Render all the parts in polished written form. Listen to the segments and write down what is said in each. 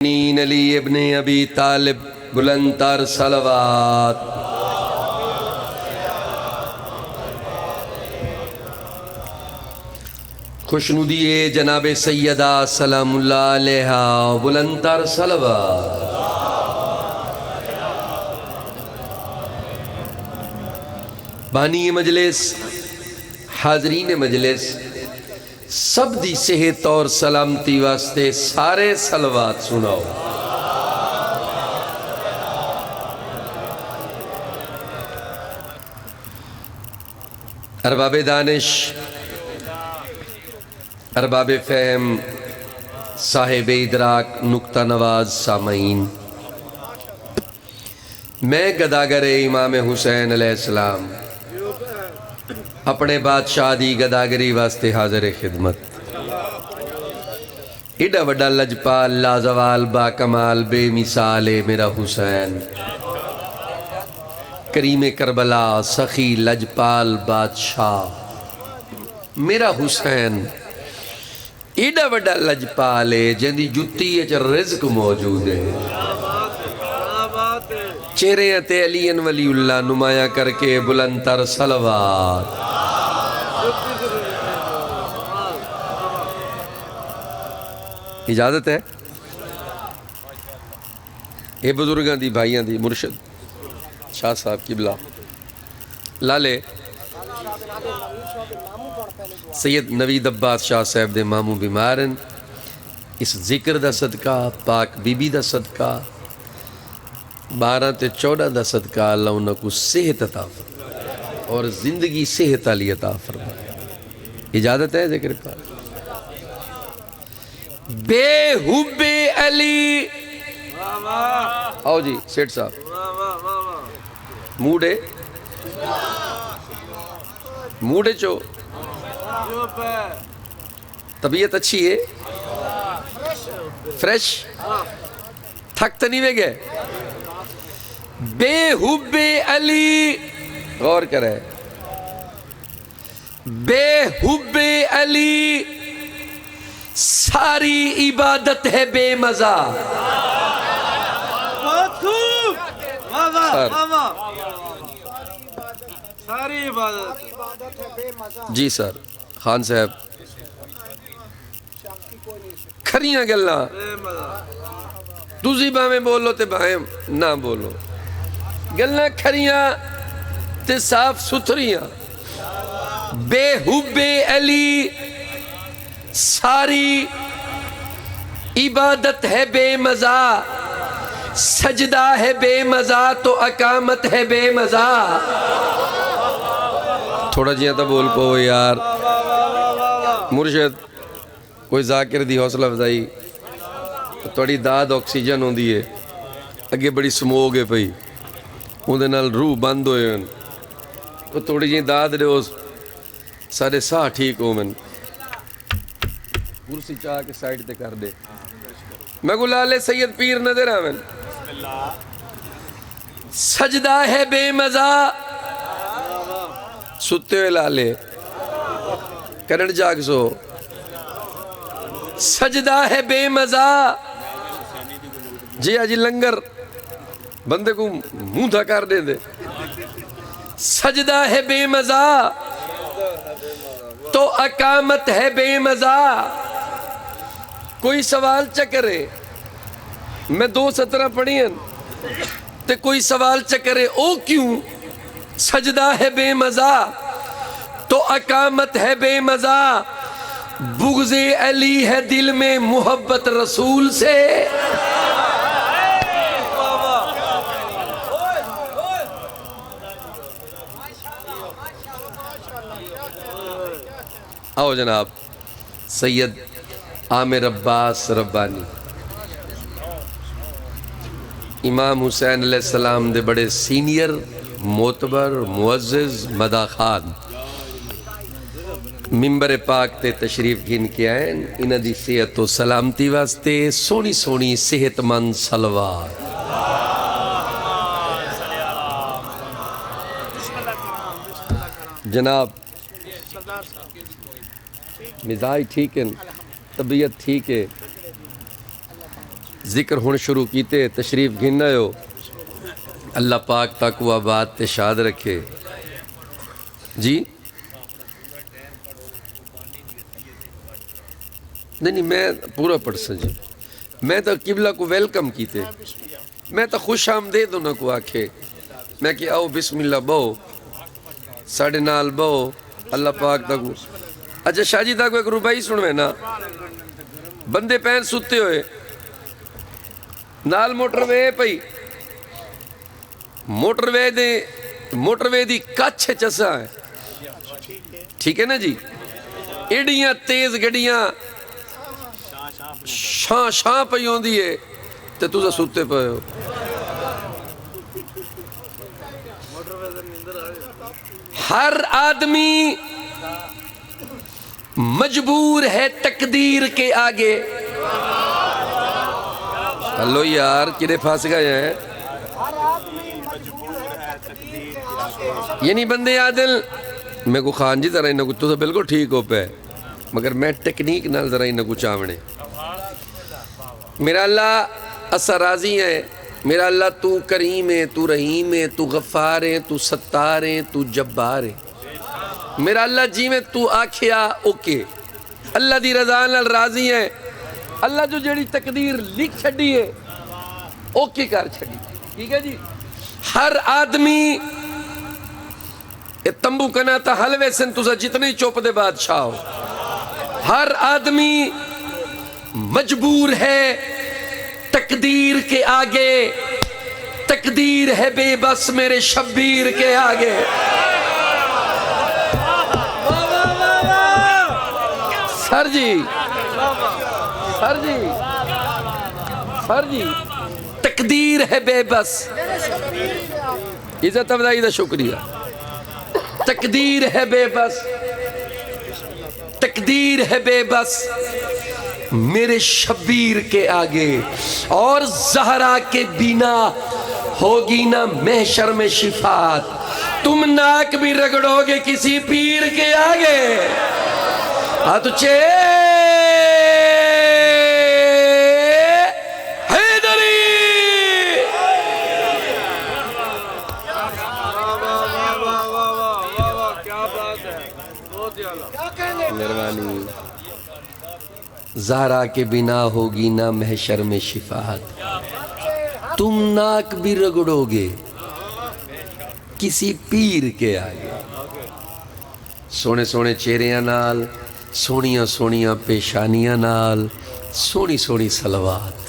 علی ابن ابی طالب بلند تر صلوات۔ خوشنودی جناب سیدہ سلام اللہ علیہا بلند تر صلوات۔ بانی مجلس، حاضرین مجلس، سب دی صحت اور سلامتی واسطے سارے صلوات سناؤ۔ ارباب دانش، ارباب فہم، صاحب ادراک، نکتہ نواز سامعین، میں گداگر امام حسین علیہ السلام اپنے بادشاہ دی گداگری واسطے حاضر خدمت۔ ایڈا وڈا لجپال، لازوال، با کمال، بے مثال میرا حسین، کریم کربلا، سخی لجپال بادشاہ میرا حسین ایڈا وڈا لجپال ہے جن دی جتی ہے چر رزق موجود ہے۔ چہرے تے علی ولی اللہ نمایاں کر کے بلند تر صلوات۔ اجازت ہے اے بزرگاں دی بھائیاں دی مرشد شاہ صاحب کی بلا لالے سید نوید عباس شاہ صاحب دے ماموں بیمارن، اس ذکر دا صدقہ، پاک بی بی دا صدقہ، 12 تے 14 دا صدقہ اللہ انہوں کو صحت عطا فرمائے اور زندگی صحت علی عطا فرمائے۔ اجازت ہے ذکر پاک؟ بے حب علی، آؤ جی سیٹ صاحب، موڈے موڈے چو طبیعت اچھی ہے، فریش، تھک تو نہیں گئے؟ بے حب علی، غور کرے، بے حب علی ساری عبادت ہے بے مزہ۔ ساری عبادت ہے بے مزہ۔ جی سر خان صاحب، کھریاں گلنا دوزی باہیں بولو تے باہیں نہ بولو، گلنا کھریاں تے صاف ستھریاں۔ بے حب علی ساری عبادت ہے بے مزہ، سجدہ ہے بے مزہ تو اقامت ہے بے مزہ۔ تھوڑا جیاں تا بول پو یار مرشد، کوئی ذاکر دی حوصلہ افزائی، توڑی داد آکسیجن ہوں دیئے، اگے بڑی سموگ ہے پئی، اندھے نال روح بند ہوئے ہیں، تو توڑی جیاں داد دے ہو سارے ساہ ٹھیک ہو من، کرسی چاہ کے سائٹ تے کر دے۔ میں کو لالے سید پیر نظر آمن، سجدہ ہے بے مزہ، ستے ہوئے لالے کرن جاگ سو، سجدہ ہے بے مزہ۔ جی آجی لنگر بندے کو منہ دھا کر دے دے، سجدہ ہے بے مزہ تو اقامت ہے بے مزہ۔ کوئی سوال چکرے، میں 2 سطرہ پڑھی ہیں تے کوئی سوال چکرے، او کیوں؟ سجدہ ہے بے مزہ تو اقامت ہے بے مزہ، بغض علی ہے دل میں محبت رسول سے۔ آؤ جناب سید عامر عباس ربانی، امام حسین علیہ السلام دے بڑے سینئر، معتبر، معزز، مدہ خان، ممبر پاک تے تشریف گھن کے آئیں، انہ دی صحت و سلامتی واسطے سونی سونی صحت مند صلوات۔ جناب مزاج ٹھیک ہے، طبیعت ٹھیک ہے، ذکر ہون شروع کیتے تشریف گھن ہو اللہ پاک تقوی بات تے شاد رکھے جی نہیں میں پورا پڑھ سا جی میں تو قبلہ کو ویلکم کیتے میں تو خوش آمدید انہوں کو آکھے میں کہ آؤ بسم اللہ بہو ساڑھے نال بہو اللہ پاک تقوی اچھا شاہ جی تاکو ایک روبائی سنوے نا بندے پین سوتے ہوئے نال موٹر وے پئی موٹر وے دی کچھ چسا ہے ٹھیک ہے نا جی ایڈیاں تیز گڑیاں شاں پئی ہوں دیئے تے تُسا سوتے پئے ہو ہر آدمی مجبور ہے تقدیر کے آگے ہلو یار کنے پھانس گئے ہیں یعنی بندے عادل میں کو خان جی ذرا انہوں کو تو بالکل ٹھیک ہو پہ مگر میں ٹیکنیک نہ ذرا انہوں کو چاونے میرا اللہ اسا راضی ہے میرا اللہ تو کریم ہے تو رحیم ہے تو غفار ہے تو ستار ہے تو جبار ہے میرا اللہ جی میں تو آکھیا اوکے اللہ دی رضا نال راضی ہے اللہ جو جڑی تقدیر لکھ چھڑی ہے اوکے کر چھڑی ٹھیک ہے جی ہر آدمی تمبو کنا تا حلوے سن تُسا جتنی چوپ دے بادشاہ ہو ہر آدمی مجبور ہے تقدیر کے آگے تقدیر ہے بے بس میرے شبیر کے آگے سر جی تقدیر ہے بے بس عزت افضائی دا شکریہ تقدیر ہے بے بس تقدیر ہے بے بس میرے شبیر کے آگے اور زہرا کے بنا ہوگی نہ محشر میں شفاعت تم ناک بھی رگڑو گے کسی پیر کے آگے ہاتھ اچھے حیدری مہربانی زہرا کے بنا ہوگی نہ محشر میں شفاعت تم ناک بھی رگڑو گے کسی پیر کے آگے سونے سونے چہریاں نال سونیاں سونیاں پیشانیاں نال سونی سونی صلوات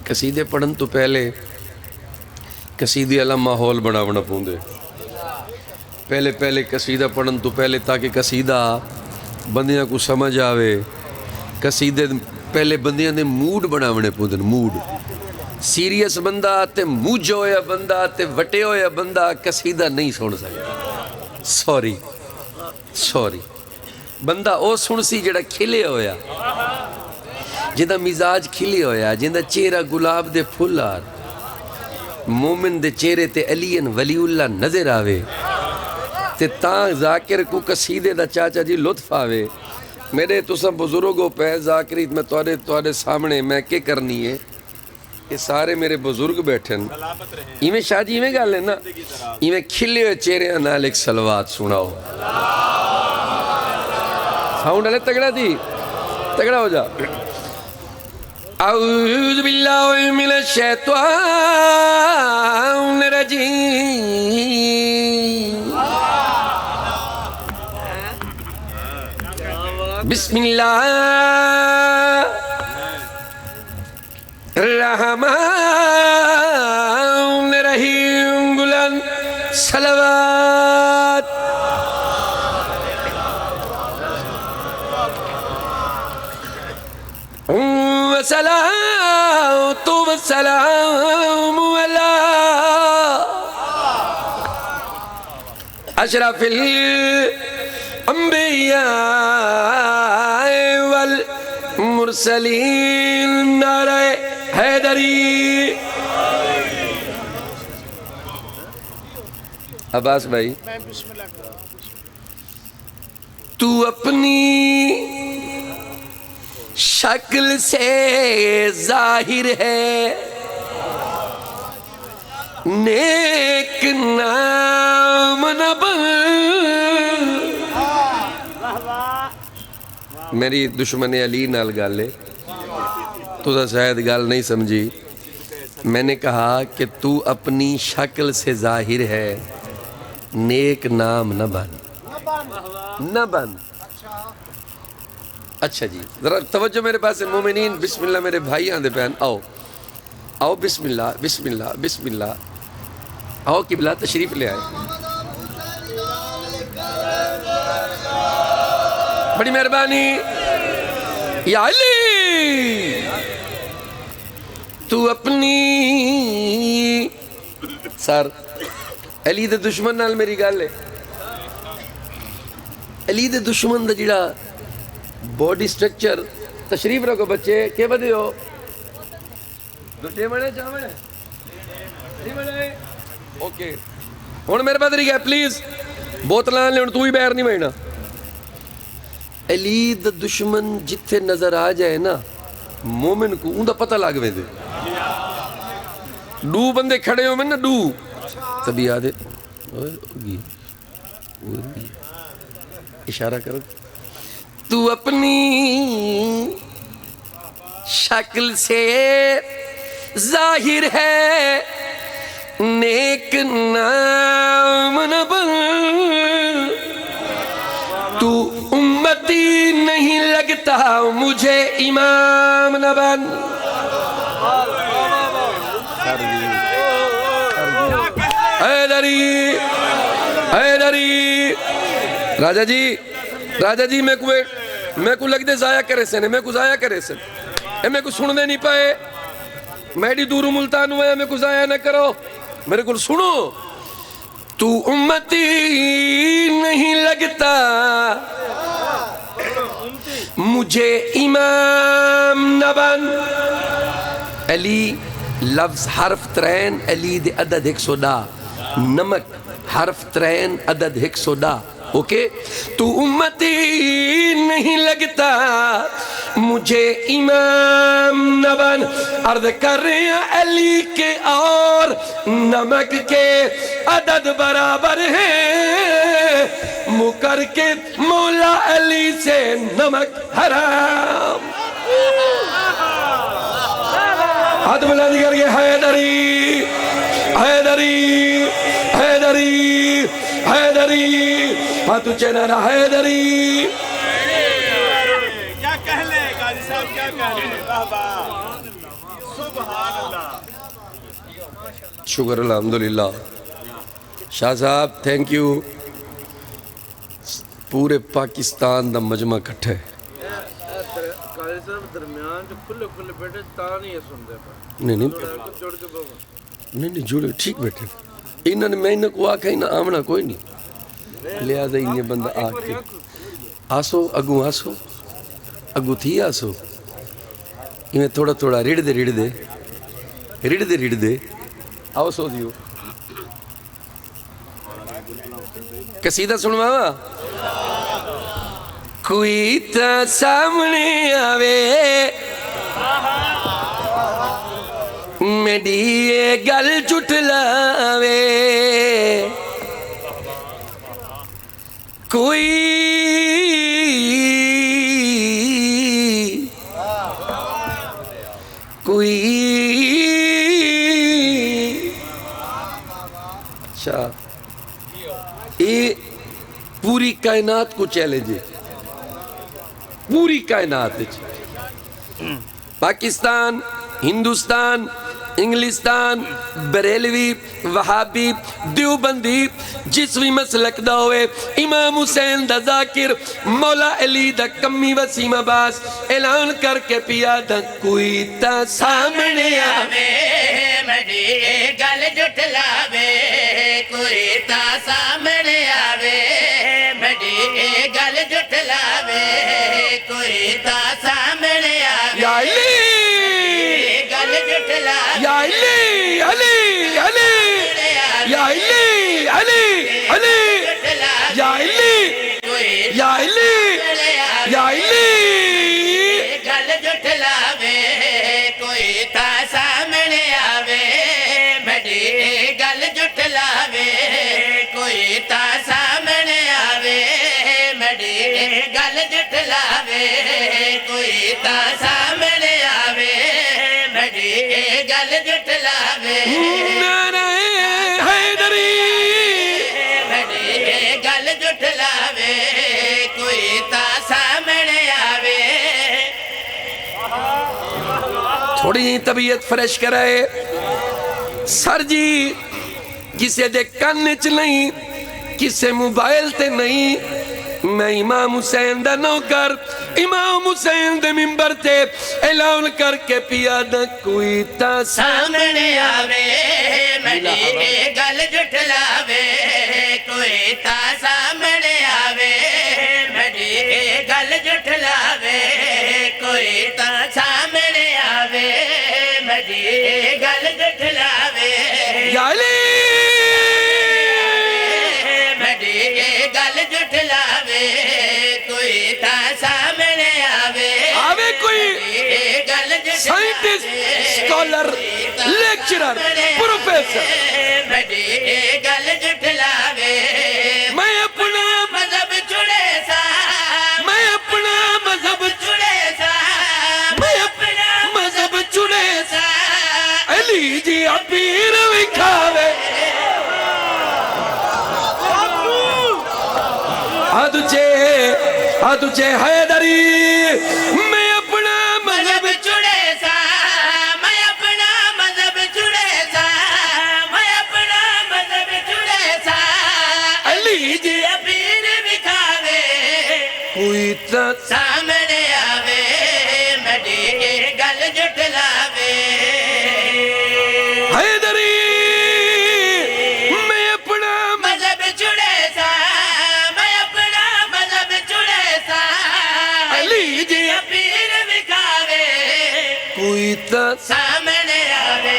قصیدے پڑھن تو پہلے قصیدے اللہ ماحول بنا پوندے پہلے قصیدہ پڑھن تو پہلے تاکہ قصیدہ بندیاں کو سمجھ آوے قصیدے پہلے بندیاں دے موڈ بناونے پوندے موڈ سیریس بندہ تے موجھ ہویا بندہ تے وٹے ہویا بندہ قصیدہ نہیں سن سکتا سوری بندہ او سن سی جڑا کھلے ہویا جندہ مزاج کھلے ہویا جندہ چہرہ گلاب دے پھول آر مومن دے چہرے تے علی ولی اللہ نظر آوے تے تاں ذاکر کو قصیدے دا چاچا جی لطف آوے میرے تو سب بزرگوں پہ ذاکریت میں توڑے سامنے میں کیا کرنی ہے یہ سارے میرے بزرگ بیٹھن ایمیں شاہ جی ایمیں گال لینا ایمیں کھلے ہوئے چہرے نال ایک سلوات سناؤ ساؤنڈ علیہ تگڑا دی تگڑا ہو جا اعوذ باللہ من الشیطان الرجیم بسم اللہ الرحمن الرحیم بلند صلوات والسلام علی اشرف الانبیاء والمرسلین نعرہ حیدری عباس بھائی تو اپنی شکل سے ظاہر ہے نیک نام نہ بن. میری دشمن علی نال گل ہے تو شاید گل نہیں سمجھی. میں نے کہا کہ تو اپنی شکل سے ظاہر ہے نیک نام نہ بن نہ بن. اچھا جی ذرا توجہ میرے پاس مومنین. بسم اللہ میرے بھائی آندے پہن. آؤ آؤ بسم اللہ بسم اللہ بسم اللہ. آؤ قبلہ تشریف لے آئے. بڑی مہربانی. یا علی تو اپنی سر علی دے دشمن نال میری گل ہے. علی دے دشمن دا جڑا باڈی سٹرکچر. تشریف رکھو بچے. کیا بدے ہو دے بڑے چاوڑے نہیں بڑے اوکے. ہن میرے پاس رہی گیا پلیز بوتلاں لے. ہن تو ہی باہر نہیں بہنا. علی دا دشمن جتھے نظر آ جائے نا مومن کو اون دا پتہ لگ ویندے. ڈو بندے کھڑے ہو میں نا ڈو تبھی آدھے اشارہ کرو. تو اپنی شکل سے ظاہر ہے نیک نام نہ بن. تو امتی نہیں لگتا مجھے امام نہ بن. حیدری حیدری راجہ جی میں کو لگ دے ضائع کرے سے میں کو ضائع کرے سے میں کو سننے نہیں پائے. میڈی دور ملتان ہوا ہے میں کو ضائع نہ کرو. میرے کو سنو. تو امتی نہیں لگتا مجھے امام نہ بن. علی لفظ حرف ترین علی دے عدد 110. نمک حرف ترین عدد 110. اوکے. تو امتی نہیں لگتا مجھے امام نہ بن. عرض کر رہے ہیں علی کے اور نمک کے عدد برابر ہیں. مکر کے مولا علی سے نمک حرام. ہاتھ بلند کر کے حیدری حیدری حیدری حیدری. ہاتھ اونچے نہ رہا حیدری. کیا کہہ لے قاضی صاحب کیا کہہ لے. سبحان اللہ. شکر الحمدللہ. شاہ صاحب تھینک یو. پورے پاکستان دا مجمع کٹھے قاضی صاحب درمیان جو کھلے کھلے بیٹھے تا نہیں ہے سن دے پا. نہیں جوڑ کے بابا نہیں جڑے ٹھیک بیٹھے. انہوں نے میں انہوں کو آکھا ہی نہ آمنا کوئی نہیں. لہذا انہیں بندہ آکھے آسو اگو آسو اگو تھی آسو. انہیں تھوڑا تھوڑا ریڑ دے آؤ سو دیو. قصیدہ سنواوا. کوئی تا سامنے آوے میڈی یہ گل جھٹلاوے. کوئی اچھا یہ پوری کائنات کو چیلنج ہے. پوری کائنات پاکستان ہندوستان انگلستان بریلوی وہابی دیوبندی جس بھی مسلک دا ہوئے امام حسین دا ذاکر مولا علی دا کمی وسیم عباس اعلان کر کے پیا دا کوئی تا سامنے آوے مڈی گل جھٹلاوے. کوئی تا سامنے آوے مڈی گل جھٹلاوے. کوئی تا سامنے آوے یا علی گل جھٹلاوے. یا علی علی علی یا علی علی علی یا علی یا علی جھٹلاوے کوئی تا سامنے آوے میری گل جھٹلاوے کوئی تا سامنے آوے میری گل جھٹلاوے کوئی تا سامنے آوے میری گل جھٹلاوے نعرہ حیدری میری گل جھٹلاوے کوئی تا سامنے آوے تھوڑی جی طبیعت فریش کرائے سر جی کسے دے کانچ نہیں کسے موبائل تے نہیں میں امام حسین دا نوکر امام حسین دے ممبر تے اعلان کر کے پیا نہ کوئی تا سامنے آوے میری گل جھٹلاوے کوئی تا سامنے آوے میری گل جھٹلاوے کوئی تا سامنے آوے میری گل جھٹلاوے یا علی میری گل جھٹلاوے کوئی تا سامنے آوے آوے کوئی میری گل سائنٹسٹ سکولر لیکچرر پروفیسر میری گل جھٹلاوے میں اپنا مذہب چھڑے سا میں اپنا مذہب چھڑے سا میں اپنا مذہب چنے سا علی جی اپیر وکھاوے آدھوچے حیدری میں اپنا مذہب چھڑے سا میں اپنا مذہب چھڑے سا میں اپنا مذہب چھڑے سا علی جی پیر بکھاوے کوئی تا سامنے آوے میری گل جھٹلاوے حیدری میں اپنا مذہب چھڑے سا میں اپنا مذہب چھڑے سا علی جی پیر بکھاوے کوئی تا سامنے آوے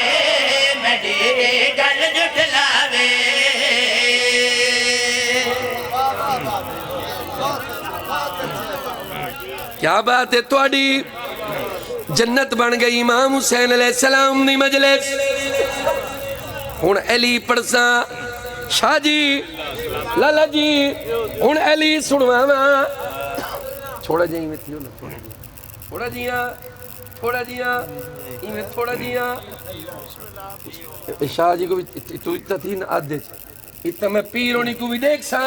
میری گل جھٹلاوے کیا بات ہے توڑی جنت بن گئی امام حسین علیہ السلام دی مجلس ہون علی پڑسا شاہ جی لالا جی ہون علی سنواما چھوڑا جائیں میں تھیو نا تھوڑا جیاں میں تھوڑا جیاں شاہ جی کو بھی تو اتنا تھی نا آدھے اتنا میں پیرونی کو بھی دیکھ سا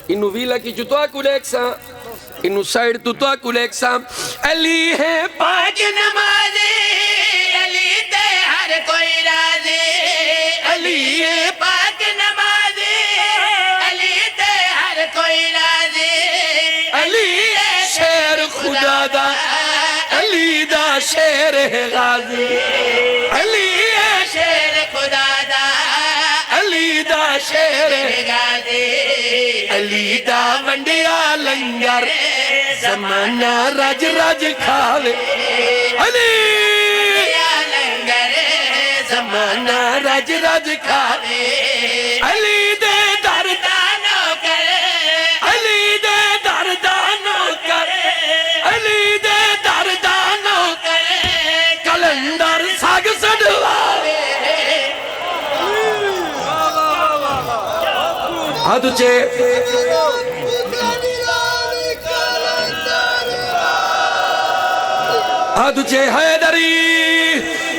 انہوں ویلہ کی چتوا کو دیکھ سا انہوں سائیڈ تو آکو لیک سا علی ہے پاک نمازی علی تے ہر کوئی راضی علی ہے پاک نمازی علی تے ہر کوئی راضی علی شیر خدا دا علی دا شیر غازی علی شیر خدا دا علی دا شیر غازی علی دا ونڈیا لنگر زمانہ رج رج کھاوے علی لنگر زمانہ رج رج کھاوے علی دے دردانوں کرے علی دے دردانوں کر علی دے دردانوں کرے کلندر ساگ سڑواوے آدھوچے آدھوچے حیدری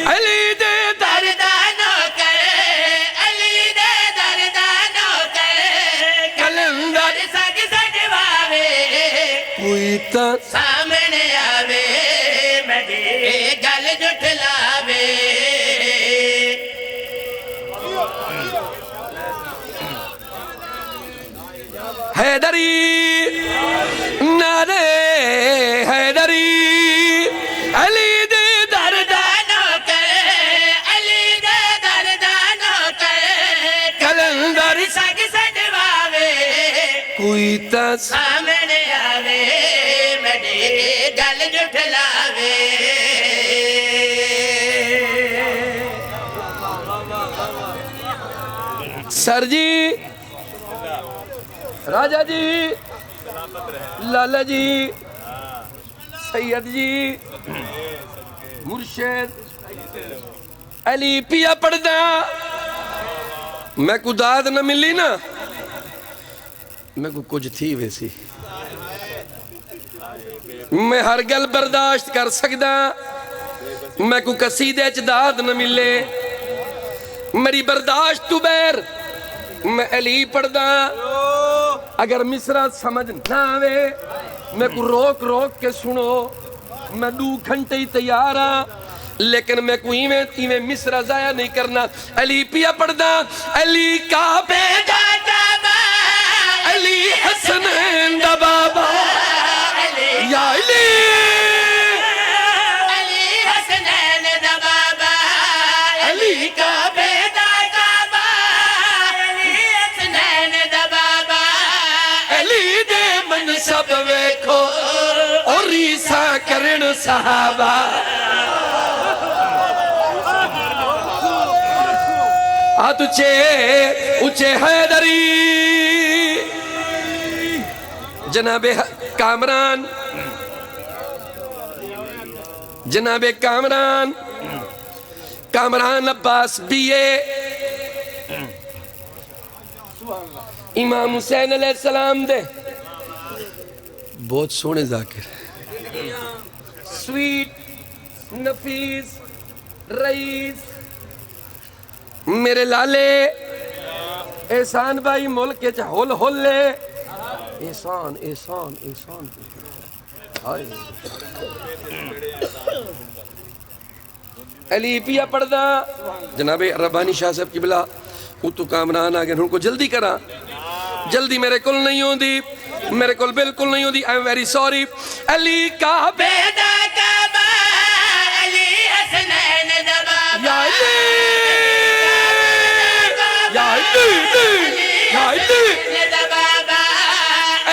علی دے دردانوں کرے علی دے دردانوں کرے کلندر سگ سجواوے کوئی تا سامنے آوے میری گل جھٹلاوے حیدری نعرے حیدری علی دے دردانوں کرے علی دے دردانوں کرے کلندر سگ سجواوے کوئی تا سامنے آوے میری گل جھٹلاوے سر جی راجہ جی لالا جی سید جی مرشد علی پیا پڑھدا میں کو داد نہ ملی نا میں کو کچھ تھی ویسی میں ہر گل برداشت کر سکدا میں کو قصیدے چ داد نہ ملے میری برداشت تو بیر میں علی پڑھدا اگر مصرع سمجھ نہ آوے میں کو روک روک کے سنو میں 2 گھنٹے ہی تیار ہاں لیکن میں کو ایویں مصرع ضائع نہیں کرنا علی پیا پڑھدا علی کعبے دا بابا علی حسنین دا بابا یا علی علی حسنین دا بابا علی کعبے دا کعبہ علی حسنین دا بابا علی دے منصب ویکھو اور ریسا کرن صحابہ ہاتھ اچھے حیدری جناب کامران کامران عباس امام حسین علیہ السلام دے بہت سونے ذاکر سویٹ نفیس رئیس میرے لالے احسان بھائی ملک کے ہول ہولے احسان علی پیا پڑھدا جناب ربانی شاہ صاحب کی بلا تو کامران آگئے ان کو جلدی کرا جلدی میرے کل نہیں ہوندی میرے کل بالکل نہیں ہوندی I'm very sorry علی کعبے دا کعبہ علی حسنین دا بابا یا علی یا علی یا علی دا بابا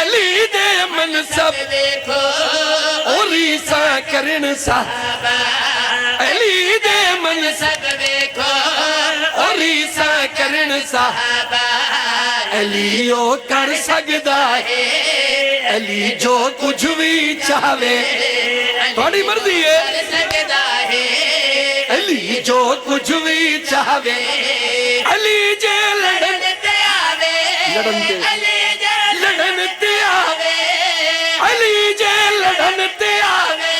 علی دے منصب دیکھو اور ریسا کرن صحابہ علی دے منصب سب دیکھو اور ریسا کرن صحابہ علیو کر سکدا ہے علی جو کچھ بھی چاہے تھوڑی مرضی ہے کر سکدا ہے علی جو کچھ بھی چاہے علی جے لڑن تے آوے لڑن تے علی جے لڑن تے آوے علی جے لڑن تے آوے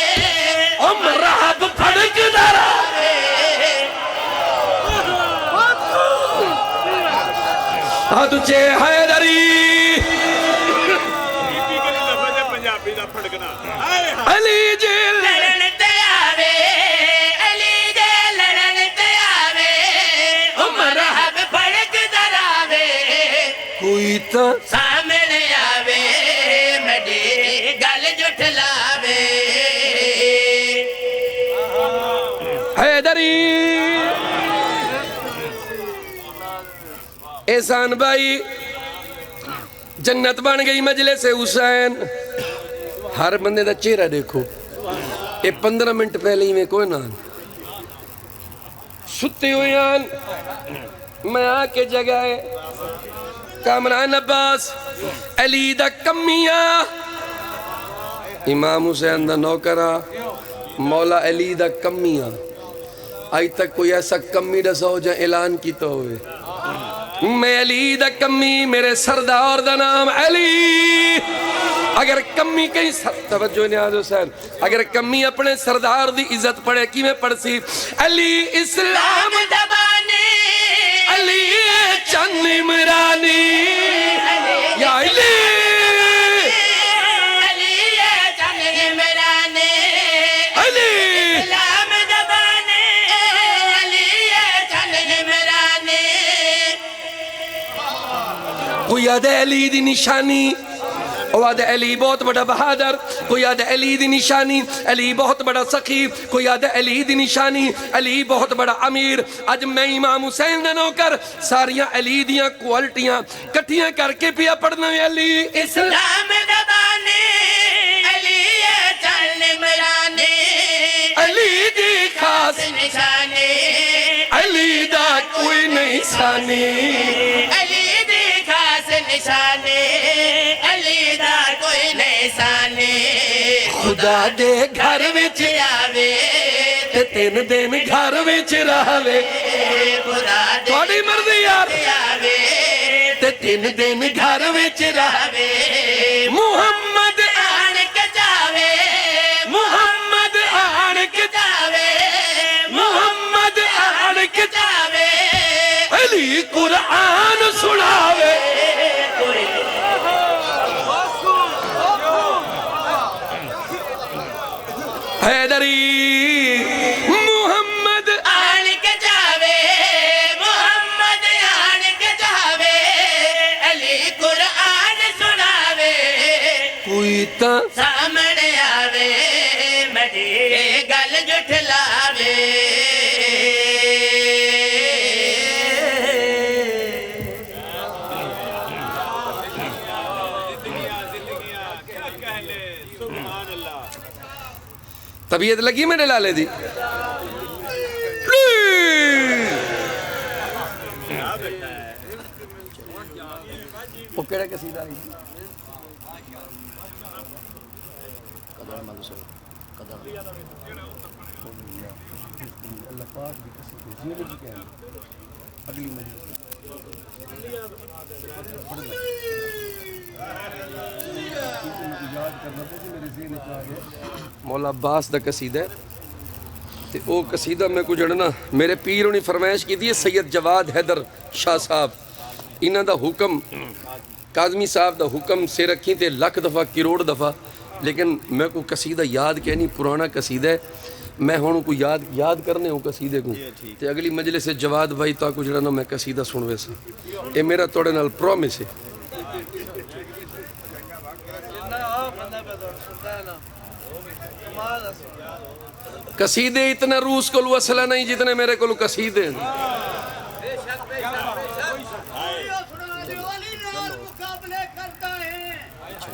عمرہ پھڑک دارا ہاں تجھے حیدری علی جے لڑن تے آوے علی جے لڑن تے آوے عمرہ پھڑک دراوے کوئی تا سامنے آوے مڈی گل جٹلاوے حیدری احسان بھائی جنت بن گئی مجلس حسین ہر بندے دا چہرہ دیکھو یہ 15 منٹ پہلے ہی میں کوئی نہ ستے ہوئے آن میں آ کے جگائے کامران عباس علی دا کمیاں امام حسین دا نوکرہ مولا علی دا کمیاں آج تک کوئی ایسا کمی رسا ہو جائے اعلان کی تو ہوئے میں علی دا کمی میرے سردار دا نام علی اگر کمی کہیں توجہ نیاز حسین اگر کمی اپنے سردار دی عزت پڑے کی میں پڑھ سی علی اسلام دبانے علی چند عمرانی یا علی علی چند عمرانے علی اسلام دبانے علی چند عمرانے کوئی یاد ہے علی دی نشانی کوئی یاد ہے علی بہت بڑا بہادر کوئی یاد ہے علی دی نشانی علی بہت بڑا سخی کوئی یاد ہے علی دی نشانی علی بہت بڑا امیر اج میں امام حسین دا نوکر ساریاں علی دیاں کوالٹیاں کٹھیاں کر کے پیا پڑھنا ہے علی اسلام دبانے علی چند عمرانے علی دی خاص نشانے علی دا کوئی نہیں ثانی علی دی خاص نشانے علی دا کوئی نشانے خدا دے گھر وچ آوے تے 3 دن گھر وچ رہوے خدا دے تھوڑی مرضی یار آوے تے 3 دن گھر وچ رہوے محمد آن کے جاوے محمد آن کے جاوے محمد آن کے جاوے علی قرآن سناوے حیدری محمد آن کے جاوے محمد آن کے جاوے علی قرآن سناوے کوئی تا سامنے آوے مجھے گل جٹھلاوے طبیعت لگی میں نے لالے دی وہ کیڑا قصیدہ ہے اللہ پاک بھی قصیدے جینے بھی کہنے اگلی مجلس مولا عباس دا قصیدہ ہے تے او قصیدہ میں کو جڑنا میرے پیر انہی فرمائش کی دی سید جواد حیدر شاہ صاحب انہاں دا حکم کاظمی صاحب دا حکم سے رکھی تے لکھ دفعہ کروڑ دفعہ لیکن میں کو قصیدہ یاد کہنی پرانا قصیدہ ہے میں ہونوں کو یاد کرنے ہوں قصیدے کو تے اگلی مجلس سے جواد بھائی تا کو جڑنا میں قصیدہ سنوے سے اے میرا توڑے نال پرومس ہے قصیدے اتنا روس کو وصلہ نہیں جتنے میرے کو قصیدے ہیں مقابلے کرتا ہے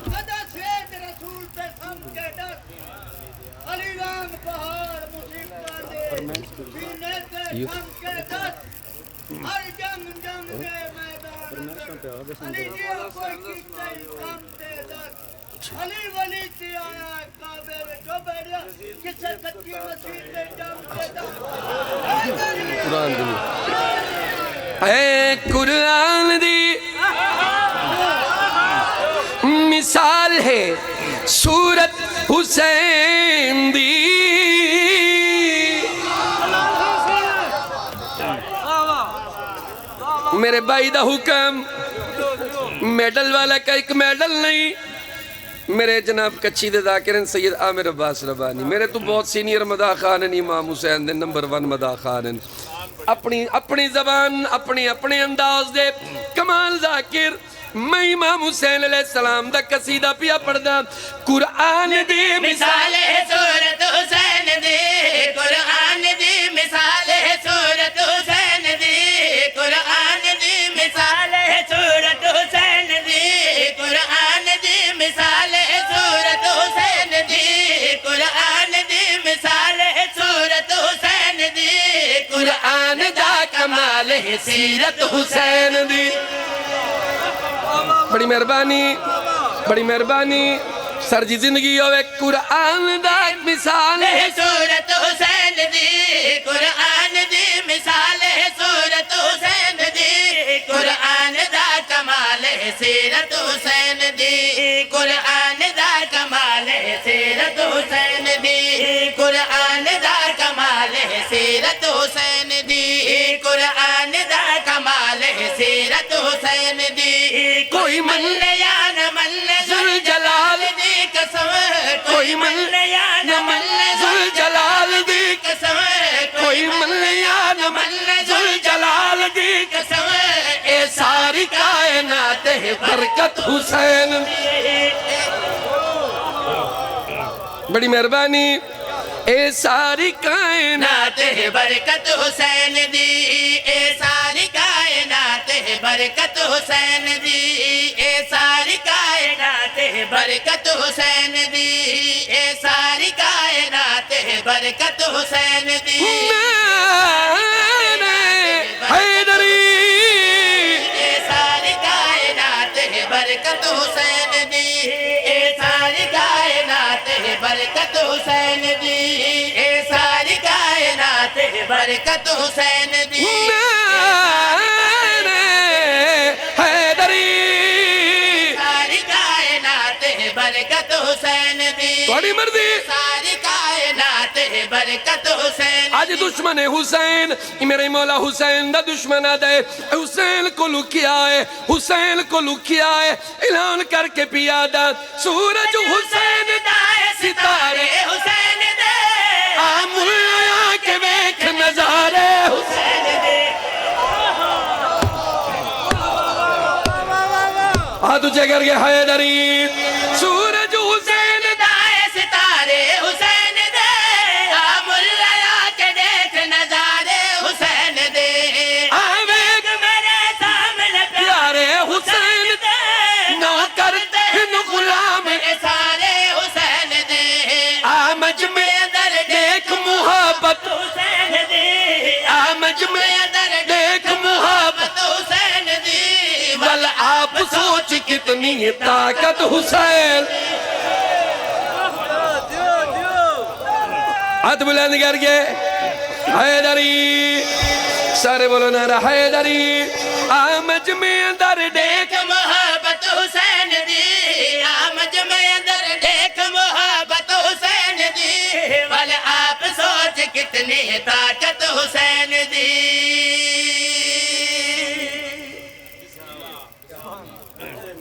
خدا سید رسول پہ سم کے ڈس علی رام پہاڑ مصیبت دے سینے پہ سم کے ڈس ہر جنگ جنگ کے میدان علی جی کوئی کتنے کم تے دس علی ولی تی آیا کعبے میں جو بیڑیا کسے کچی مسیح تے جنگ کے دس قرآن دی اے قرآن دی مثال ہے سورت حسین دی میرے بھائی دا حکم میڈل والا کا ایک میڈل نہیں میرے جناب کچھی دے ذاکرین سید عامر عباس ربانی میرے تو بہت سینئر مداح خانن امام حسین دے نمبر 1 مداح خانن اپنی زبان اپنے انداز دے کمال ذاکر میں امام حسین علیہ السلام دا قصیدہ پیا پڑھدا قرآن دی مثال ہے سورت حسین دی قرآن دی مثال ہے سورت حسین دی قرآن دی مثال ہے سورت حسین دی قرآن دی مثال ہے سورت حسین دی قرآن دی مثال ہے سورت حسین دی قرآن دا کمال ہے سیرت حسین دی بڑی مہربانی سر جی زندگی ہوئے قرآن دا مثال ہے سورت حسین دی قرآن دی مثال ہے سورت حسین دی قرآن دا کمال ہے سیرت حسین دی قرآن دا کمال ہے سیرت حسین دی قرآن دا کمال ہے سیرت حسین دی قرآن دا کمال ہے سیرت حسین دی کوئی من یا نہ من ذل جلال دی قسم کوئی من یا نہ من ذل جلال دی قسم کوئی من یا نہ من ذل جلال دی قسم اے ساری کائنات ہے برکت حسین بڑی مہربانی اے ساری کائنات نات ہے برکت حسین دی اے ساری کائنات ہے برکت حسین دی اے ساری کائنات ہے برکت حسین دی اے ساری کائنات ہے برکت حسین دی حیدری اے ساری کائنات ہے برکت حسین دی اے ساری کائنات ہے برکت حسین دی اے ساری کائنات برکت حسین دی حیدری ساری کائنات برکت حسین دی تھوڑی مرضی ساری کائنات برکت حسین آج دشمن حسین میرے مولا حسین دا دشمن دے حسین کو لکیا ہے حسین کو لکیا ہے اعلان کر کے پیادا سورج حسین دائے ستارے حسین دے آمولا کے ویکھ نظارے حسین دے تجھے کر کے حیدری سورج حسین دائے ستارے حسین دے آمولا کے دیکھ نظارے حسین دے آویگ میرے سامنے پیارے حسین نہ کرتے ہیں غلام سارے حسین دے آمج میں اندر دیکھ محبت حسین دی آمج میں دیکھ محبت حسین دی ول آپ سوچ کتنی طاقت حسین ہاتھ بلند کر کے حیدری سارے بولو نعرہ حیدری آمج میں اندر دیکھ محبت حسین دی آمج میں اندر دیکھ محبت حسین دی ول آپ سوچ کتنی طاقت حسین دی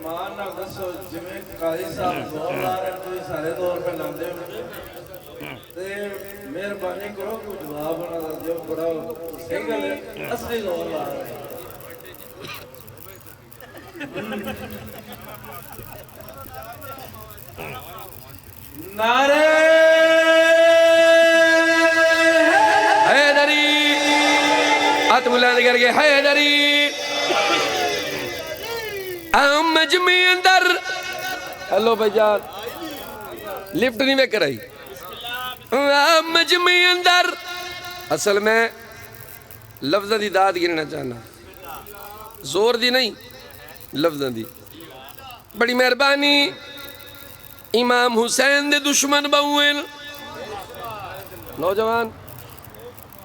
ایمان نہ دسو جویں قاری صاحب زور لا رہے کوئی سارے دور پہ لاندے تے مہربانی کرو کوئی جواب نہ دیو بڑا صحیح گل ہے اصلی زور لا رہے نعرے حیدری ہاتھ بلند کر کے حیدری آمج میں اندر ہلو بھائی جان لفٹ نہیں میں کرائی آمج میں اندر اصل میں لفظ دی داد گرنا چاہنا زور دی نہیں لفظ دی بڑی مہربانی امام حسین دے دشمن بہوین نوجوان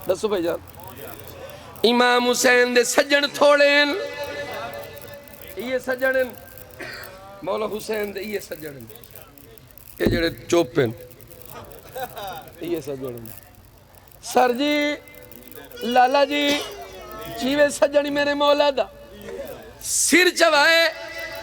دسو بھائی جان امام حسین دے سجن تھوڑین یہ سجن مولا حسین دے یہ سجن یہ جڑے چوپن یہ سجن سر جی لالا جی جیوے سجنی میرے مولا دا سر چوائے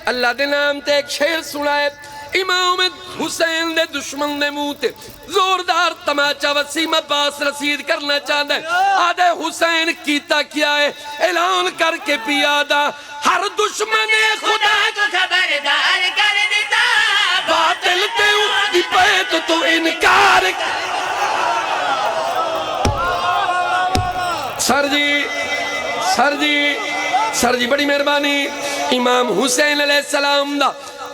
اللہ دے نام تے ایک شعر سنائے امام حسین دے دشمن دے منہ تے زوردار تماچا وسیم عباس رسید کرنا چاہتا ہے آدھے حسین کیتا کیا ہے اعلان کر کے پیادا ہر دشمن خدا کو خبردار کر دیتا باطل تے دی پیت تو انکار سر جی بڑی مہربانی امام حسین علیہ السلام دا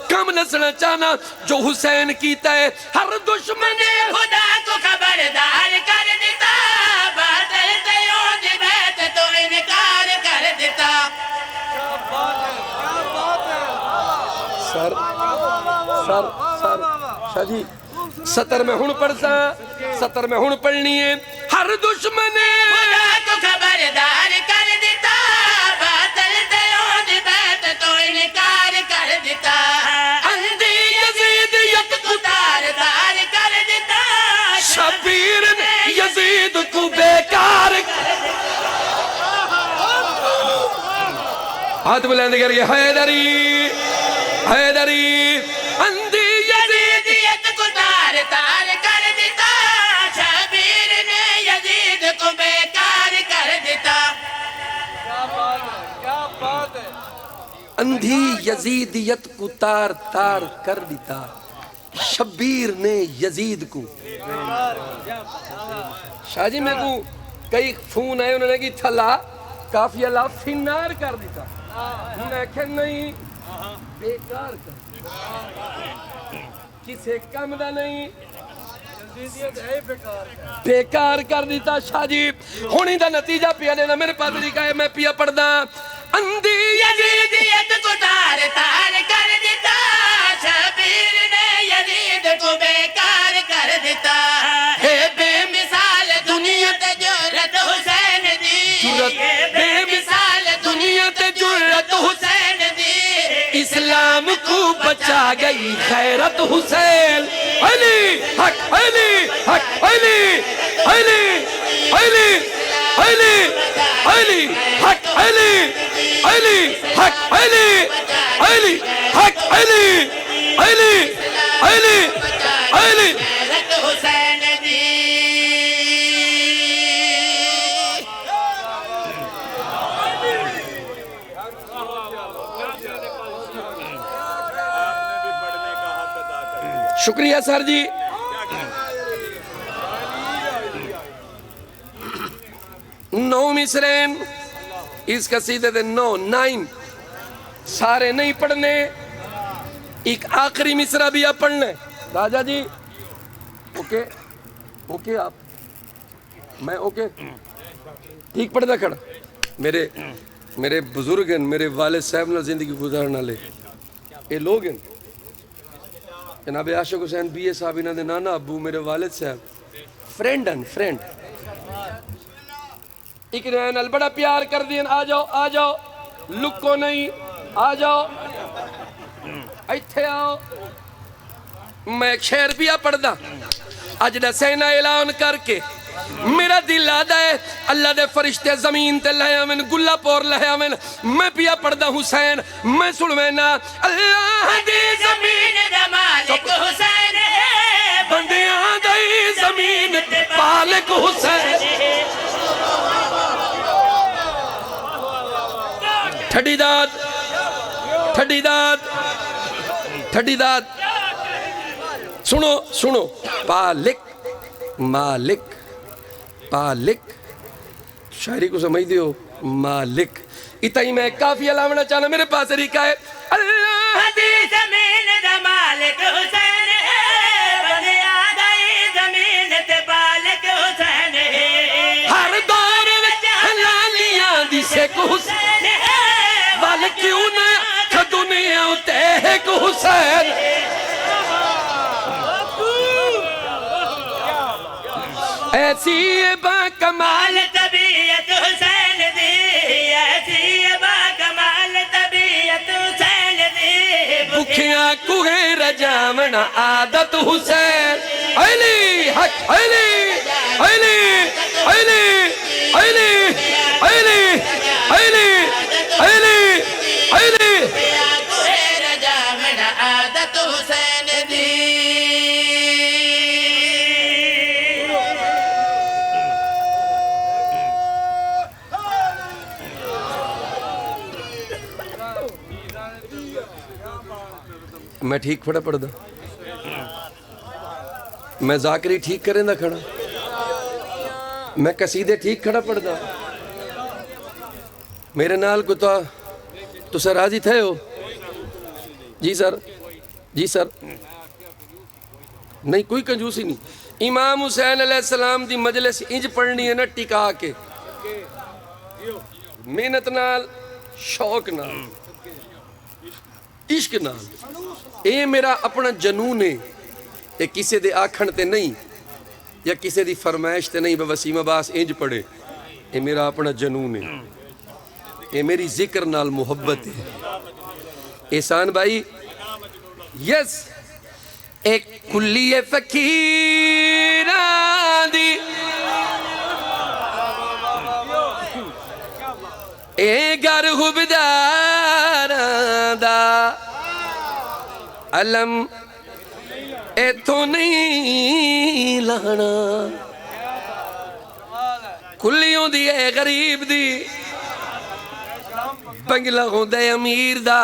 کم نسنا چاہنا جو حسین کیتا ہے ہر دشمن خدا کو خبردار کر دیتا باطل تیوں دی بیت تو انکار کر دیتا سر شاہ جی ستر میں ہن پڑھسا ستر میں ہن پڑھنی ہے ہر دشمن خدا کو خبردار کر دیتا باطل تیوں دی بیت تو انکار کر دیتا اندھی یزیدیت کو تار تار کر دیتا شبیر نے یزید کو بیکار ہاتھ بلند کر کے حیدری اندھی یزیدیت کو تار تار کر دیتا شبیر نے یزید کو بیکار کر دیتا اندھی یزیدیت کو تار تار کر دیتا شبیر نے یزید کو شاہ جی میں کو کئی فون آئے انہوں نے کی تھلا کافی اللہ فنار کر دیتا میں کہ نہیں بیکار کر کسے کم دا نہیں بیکار کر دیتا شاہ جی ہونی دا نتیجہ پیا لینا میرے پاس لکھا ہے میں پیا پڑھ دا اندھی یزیدیت کو تار تار کر دیتا شبیر نے یزید کو بیکار کر کو بچا گئی خیرت حسین علی حق علی حق علی علی علی علی علی حق علی علی حق علی علی حق علی علی علی علی غیرت حسین دی شکریہ سر جی. نو مصرین اس قصیدے دے 9 سارے نہیں پڑھنے, ایک آخری مصرع بھی آپ پڑھنے. راجہ جی اوکے اوکے آپ میں اوکے ٹھیک پڑھتا کھڑا. میرے بزرگ ہیں, میرے والد صاحب نے زندگی گزارنا لے یہ لوگ ہیں. جناب عاشق حسین بی اے صاحب انہوں نے نانا ابو میرے والد صاحب فرینڈ ہیں فرینڈ. ایک نال بڑا پیار کر دیں. آ جاؤ لکو نہیں, آ جاؤ ایتھے آؤ. میں ایک شعر پیا پڑھدا اج دا سینا اعلان کر کے میرا دل آدھا ہے اللہ دے فرشتے زمین تے لے آمن گلہ پور لے آمن. میں پیا پڑھدا حسین میں سنوینا اللہ دی زمین دا مالک حسین بندیاں دی زمین تے پالک حسین. ٹھڈی داد ٹھڈی داد ٹھڈی داد سنو پالک مالک پالک شاعری کو سمجھ دیو مالک. اتائی میں کافی علامنا چاہنا میرے پاس طریقہ ہے اللہ دی زمین دا مالک حسین بندیاں دی زمین تے پالک حسین. ہر دور وچ حلالیاں دی سیک حسین وال کیوں نہ دنیا تے ایک حسین. ایسی با کمال طبیعت حسین دی ایسی با کمال طبیعت حسین دی بکھیاں کوہیں رجامنا عادت حسین. علی حق علی علی علی علی علی علی علی علی کوئی رجا میں عادت حسین دی. میں ٹھیک پڑھا پڑھدا میں ذاکری ٹھیک کریں دا کھڑا میں قصیدے ٹھیک کھڑا پڑھدا. میرے نال کو تو سر راضی تھے ہو جی سر جی سر نہیں کوئی کنجوسی نہیں. امام حسین علیہ السلام دی مجلس انج پڑھنی ہے نا ٹکا کے محنت نال شوق نال عشق نال. اے میرا اپنا جنون ہے, اے کسے دے آکھن تے نہیں یا کسے دی فرمائش تے نہیں. وسیم عباس انج پڑھے اے میرا اپنا جنون ہے, اے میری ذکر نال محبت ہے. احسان بھائی یس ایک کلی فقیران دی اے گر حبداران دا علم اے تو نہیں لانا. کلیوں دی اے غریب دی بنگلہ ہوندے امیر دا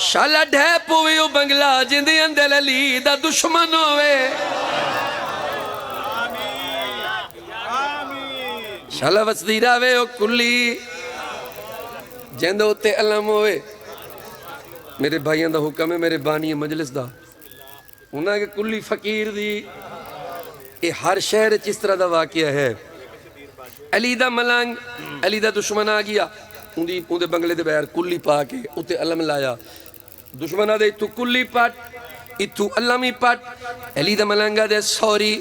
شالا ڈھیپ ہوئے او بنگلہ جندے اندل علی دا دشمن ہوئے. شالا وسدی راوے او کلی جندے ہوتے علم ہوئے. میرے بھائیاں دا حکم ہے میرے بانی مجلس دا انہاں کے کلی فقیر دی اے ہر شہر چس طرح دا واقعہ ہے. علی دا ملنگ علی دا دشمن آ گیا اون دے بنگلے دے بہر کلی پا کے اتے علم لایا. دشمنہ دے اتو کلی پٹ اتو علمی پٹ. علی دا ملنگا دے سوری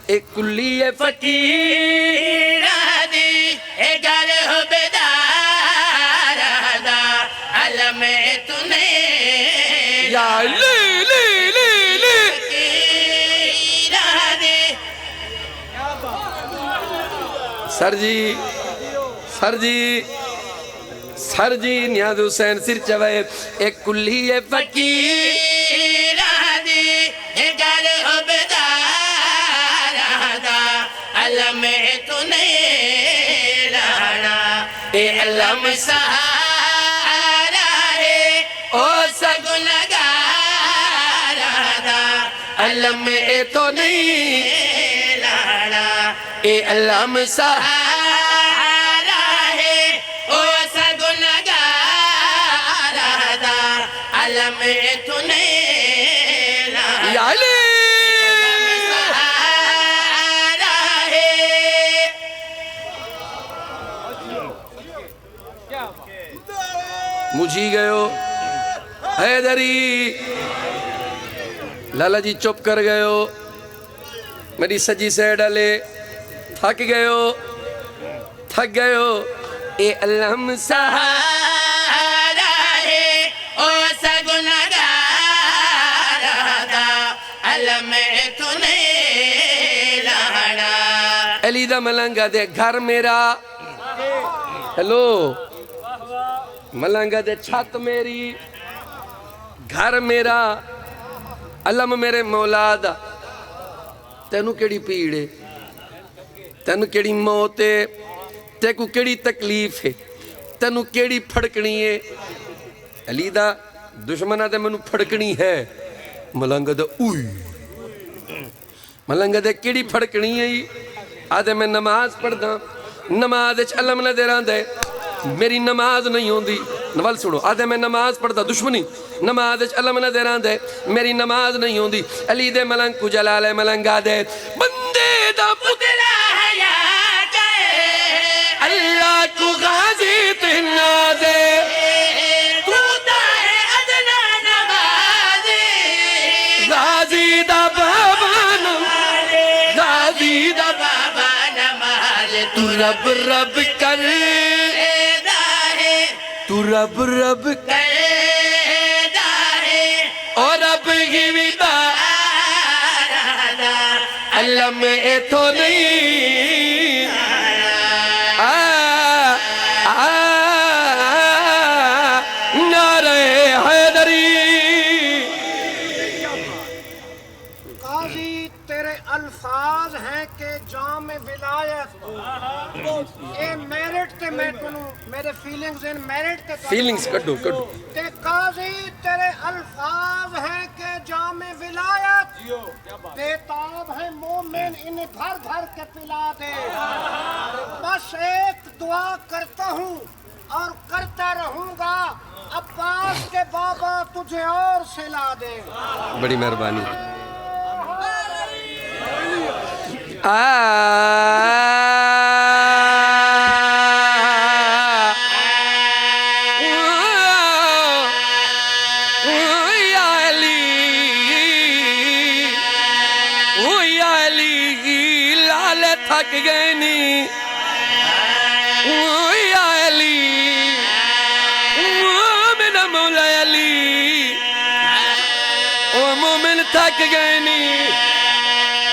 ایک کلی فقیر دی اے گر حبدار دا علم تو نہیں یا علی لی سر جی نیاز حسین سر چوئے ایک کلی فقیر علم تو نہیں رہنا اے علم سہارا ہے او سگنگارا دا علم تو نہیں رہنا اے علم سہارا ہے او سگنگارا دا علم تو نہیں رہنا یا علی مجھی گئے حیدری لالا جی چپ کر گئے ہو میری سجی سے ڈالے تھک گئے ہو اے علم سہارا ہے او سگنگارا دا علم تو نہیں رہنا علی دا ملنگا دے گھر میرا ہیلو ملنگا دے چھت میری گھر میرا علم میرے مولا دا تینو کیڑی پیڑے تینو کیڑی موت ہے تینو کیڑی تکلیف ہے تینو کیڑی پھڑکنی ہے علی دا دشمنہ دے منو پھڑکنی ہے ملنگا دے اوئی ملنگا دے کیڑی پھڑکنی ہے آدھے میں نماز پڑھ دا نماز اچھ علم نہ دے رہاں دے میری نماز نہیں ہوندی نوال سنو آدھے میں نماز پڑھتا دشمنی نماز علم نہ دے رہاں دے میری نماز نہیں ہوندی علی دے ملنگ کو جلال ملنگا دے بندے دا پتلا حیات ہے اللہ کو غازی تہنا دے توتا ہے ادنا نمازی غازی دا بابا نماز غازی دا بابا نماز تو رب رب کر تو رب رب اور رب کی بھی علم تو نہیں نعرہ حیدری قاضی تیرے الفاظ ہیں کہ جام ولایت اے میرٹ تے میں کنوں میرے فیلنگز ان میرٹ تے فیلنگز کٹو تے قاضی تیرے الفاظ ہیں کہ جام ولایت بیتاب ہے مومن انہیں گھر گھر کے پلا دے بس ایک دعا کرتا ہوں اور کرتا رہوں گا عباس کے بابا تجھے اور سلا دے بڑی مہربانی تھک گئے نی یا علی میرا مولا علی او مومن تھک گئے نی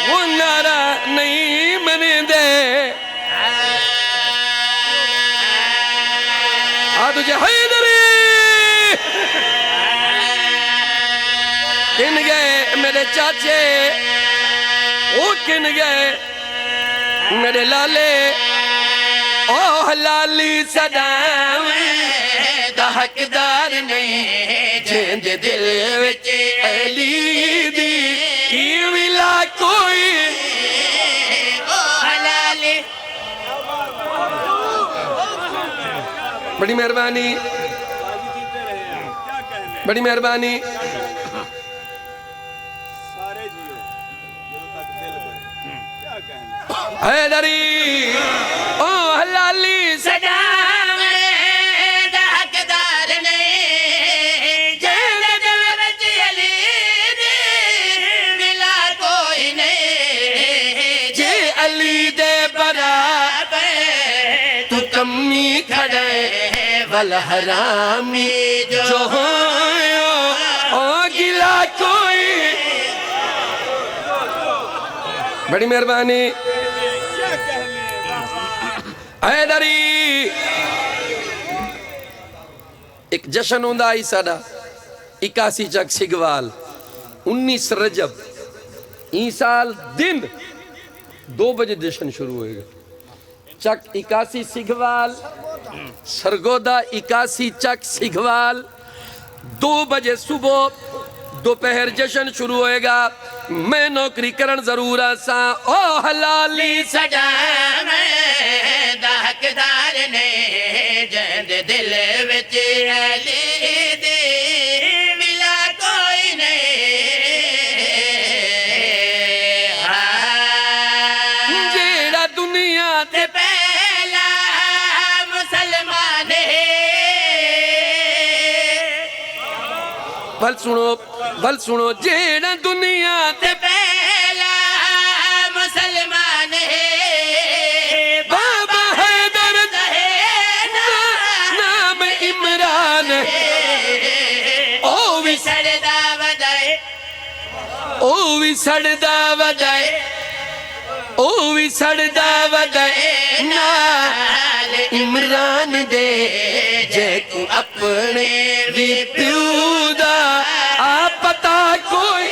وہ نعرہ نہیں منے دے تجھے حیدری کن گئے میرے چاچے وہ کن گئے میرے لالے او حلالی صداویں دا حقدار نہیں جیند دل وچ علی دی کی ولا کوئی او حلالی بڑی مہربانی بڑی مہربانی حیدری او حلالی صداویں دا حقدار نہیں جیند دل وچ علی دی ولا کوئی نہیں جے علی دے برابر تو کمی کھڑے والحرامی جو ہوں او کوئی بڑی مہربانی حیدری ایک جشن ہوندہ آئی ساڑا 81 چک سگوال 19 رجب این سال دن 2 بجے جشن شروع ہوئے گا چک 81 سگوال سرگودہ 81 چک سگوال 2 بجے صبح دوپہر جشن شروع ہوئے گا میں نوکری کرن ضرور آسا او حلالی سجا میں دہکدار نے جند دل وچ علی دی ملا کوئی نہیں جیڑا دنیا تے پہلا مسلمان ہے بھل سنو جیڑا دنیا تے پہلا مسلمان ہے بابا حیدر نام عمران او وی سڑدا ودائے سڑدا ودائے نال عمران دے جے کو اپنے بھی پیو دا آپ پتا کوئی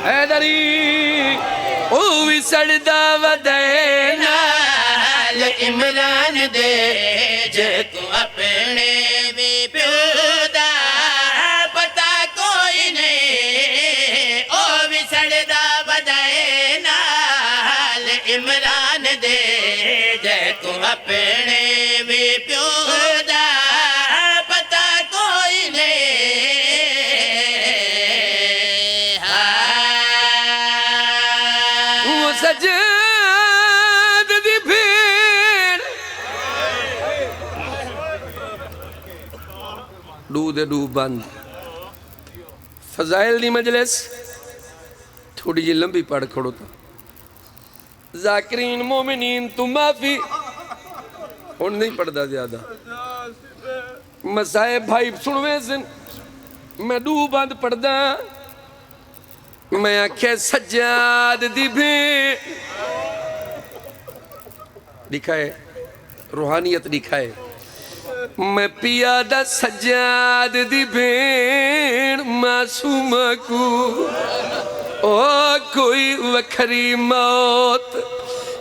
حیدری او وی سڑدا ودائے نال عمران دے جے کو اپنے بھی پیو دا پتا کوئی نہیں او بھی سڑدا ودائے نال عمران دے جے کو اپنے بھی پیو دا پتا کوئی نہیں وہ سجاد دی بھیڑ ڈو دے ڈو بند فضائل دی مجلس تھوڑی جی لمبی پڑھ کھڑو تھا ذاکرین مومنین تو معافی اور نہیں پڑھدا زیادہ مسائب بھائی سنوے سن میں ڈو بند پڑھدا میں آنکھیں سجاد دی بھیڑ دکھائے روحانیت دکھائے میں پیادہ سجاد دی بھیڑ معصوم کو او کوئی وکھری موت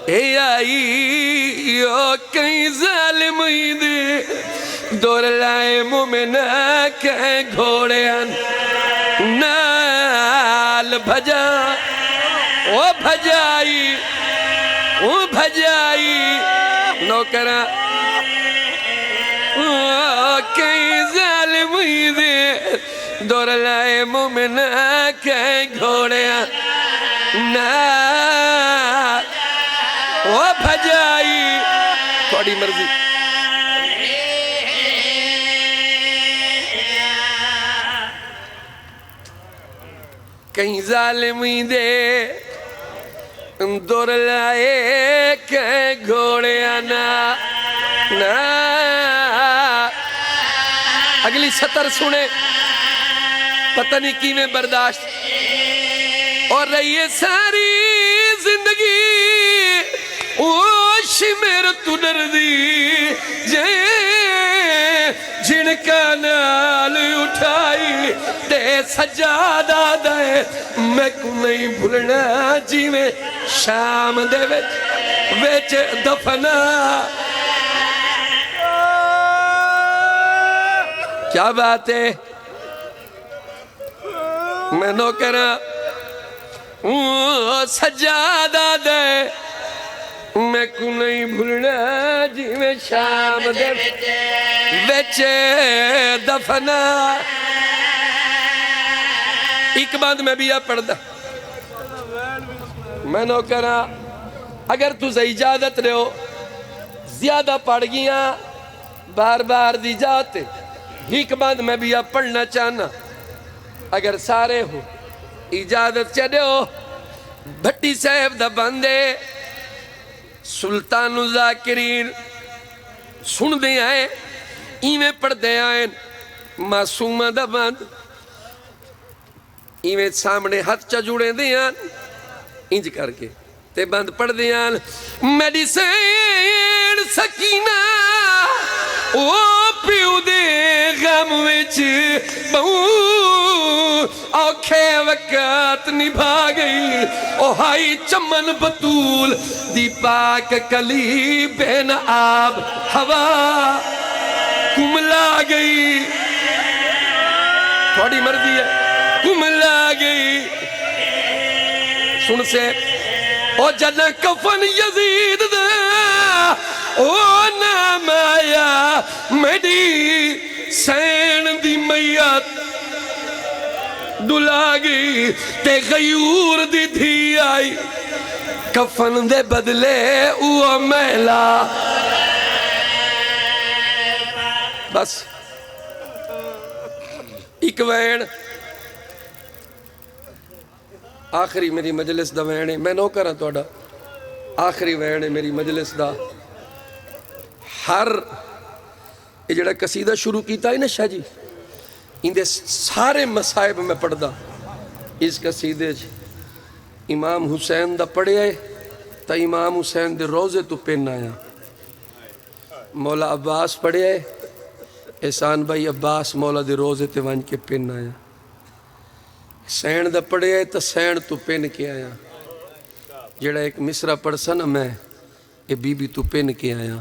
اے آئی او کئی ظالم ہی دے دور لائے مومنہ کہیں گھوڑے نال بھجا او بھجائی نوکرہ کئی ظالم ہی دے دور لائے مومنہ کہیں گھوڑے نال او بھجائی تھوڑی مرضی کہیں ظالمی دے دور لائے کہیں گھوڑے آنا اگلی سطر سنے پتہ نہیں کی میں برداشت اور رہی ہے ساری زندگی اوش میرے تو دردی جن کا نال اٹھائی دے سجادہ دے میں کو نہیں بھولنا جی میں شام دے ویچ دفنا کیا بات ہے میں نوکرہ سجادہ دے میں کو نہیں بھولنا جی میں شام دے ویچ دفنا ایک بات میں بھی پڑھ دا میں نوکرہ اگر تُسے اجازت رہے ہو زیادہ پڑھ گیاں بار بار دی جاتے ایک بات میں بھی پڑھنا چاہنا اگر سارے ہو اجازت چاہتے ہو بھٹی صاحب دا بندے سلطان ذاکرین سن دے آئے ایویں پڑھ دے آئے معصومہ دا بند ایویں سامنے ہاتھ چا جوڑے دے آن انج کر کے تے بند پڑھ دے آن میری سین سکینہ او پیو دے غم وچ بہو اوکھے وقت نبھا گئی او ہائی چمن بطول دی پاک کلی بین آب ہوا کملا گئی تھوڑی مرضی ہے کملا گئی سن سے او جد کفن یزید دا او نام آیا میڈی سین دی میت دلا گئی تے غیور دی دھی آئی کفن دے بدلے او میلا بس ایک وین آخری میری مجلس دا وین ہے میں نو کرا توڑا آخری وین ہے میری مجلس دا ہر یہ جڑا قصیدہ شروع کیتا ہے نا شاہ جی ان دے سارے مسائب میں پڑھ دا اس قصیدے امام حسین دا پڑھے آئے تا امام حسین دے روزے تو پین آیا مولا عباس پڑھے آئے احسان بھائی عباس مولا دے روزے تے وانج کے پین آیا سین دا پڑھے آئے تا سین تو پین کے آیا جڑا ایک مصرہ پڑھ سا نا میں اے بی بی تو پین کے آیا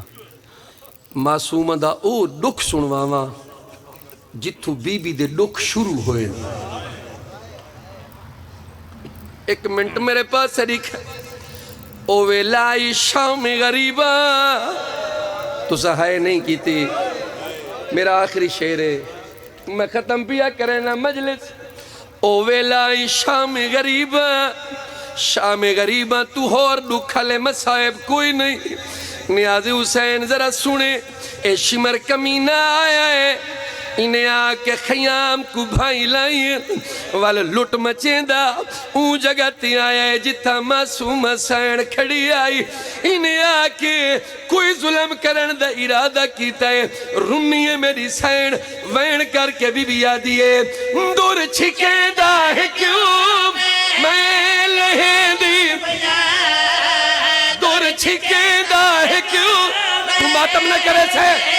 معصومہ دا او ڈک سنواواں جتھو بی بی دے ڈک شروع ہوئے ایک منٹ میرے پاس لکھا او ویلائی شام غریبہ تو سہائے نہیں کی تھی میرا آخری شعر ہے میں ختم پیا کرے نا مجلس او ویلائی شام غریبہ شام غریبہ تو ہور دکھلے مسائب کوئی نہیں نیاز حسین ذرا سنے اے شمر کمینہ آیا ہے انہیں آکے خیام کو بھائی لائیں والا لٹ مچیں دا اون جگہ تی آیا ہے جتا معصوم حسین کھڑی آئی انہیں آکے کوئی ظلم کرن دا ارادہ کیتا ہے رنی ہے میری سین وین کر کے بی بی آدھی ہے دور چھکیں دا ہے کیوں میں لہیں دی دور چھکیں دا ہے کیوں تم ماتم نہ کرے سے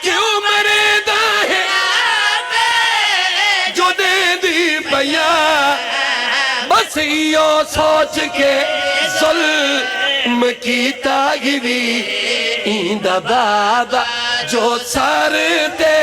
کیوں مرے دا ہے جو دے دی بیا بس یہ سوچ کے ظلم کی تاگوی ایندہ بابا جو سر تے